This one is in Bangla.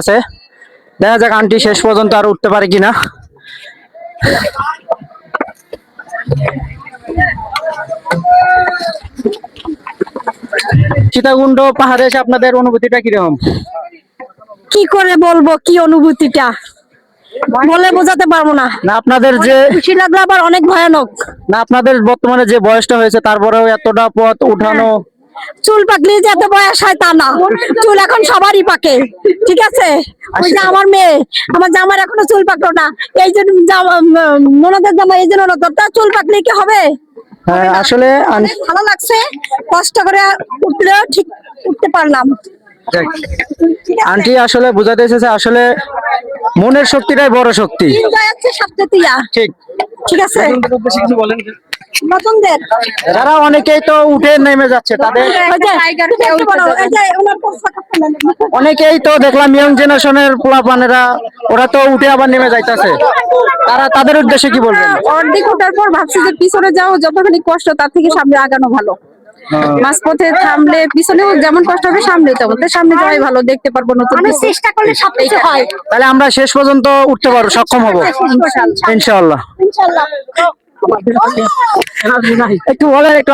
আছে, দেখা যাক আন্টি শেষ পর্যন্ত আর উঠতে পারে কিনা। সীতাকুণ্ড পাহাড়ে এসে আপনাদের অনুভূতিটা কিরকম? কি করে বলবো কি অনুভূতিটা, বলে বোঝাতে পারবো না। না আপনাদের যে খুশি লাগলো আবার অনেক ভয়ানক। না আপনাদের বর্তমানে যে বয়সটা হয়েছে তারপরেও এতটা পথ উঠানো, চুল পাকলে যে এত বয়স হয় তা না, চুল এখন সবারই পাকে, ঠিক আছে। ওই যে আমার মেয়ে, আমার জামার এখনো চুল পাকলো না, এই যে ননদের জামা, এই যে ননদ, তার চুল পাকলে কি হবে? হ্যাঁ, আসলে অনেক ভালো লাগছে, কষ্ট করে উঠলেও ঠিক উঠতে পারলাম। ঠিক আছে? আন্টি আসলে বুঝাতে এসেছে আসলে মনের শক্তিটাই বড় শক্তি। এনজয় আছে সবচেয়ে ইয়া। ঠিক। ঠিক আছে, কিছু বলেন। নতুনদের যারা অনেকেই তো উঠে নেমে যাচ্ছে তাদের, ওই যে একটু বলো, এই যে ওনার পোশাক ফেলে দিল। অনেকেই তো দেখলাম ইয়ং জেনারেশনের পোলাপানেরা, ওরা তো উঠে আবার নেমে যাইতেছে, তাদের উদ্দেশ্যে কি বলবেন? অর্ধেক ওঠার পর ভাবছি যে পিছনে যাও, যতখানি কষ্ট তার থেকে সামনে আগানো ভালো। মাঝপথে থামলে পিছনেও যেমন কষ্ট হবে সামনে তেমন, তো সামনে যাওয়াই ভালো, দেখতে পারবো নতুন কিছু। চেষ্টা করলে সবকিছু হয়। তাহলে আমরা শেষ পর্যন্ত উঠতে পারবো, সক্ষম হবো ইনশাআল্লাহ। ইনশাআল্লাহ। একটু বলেন, একটু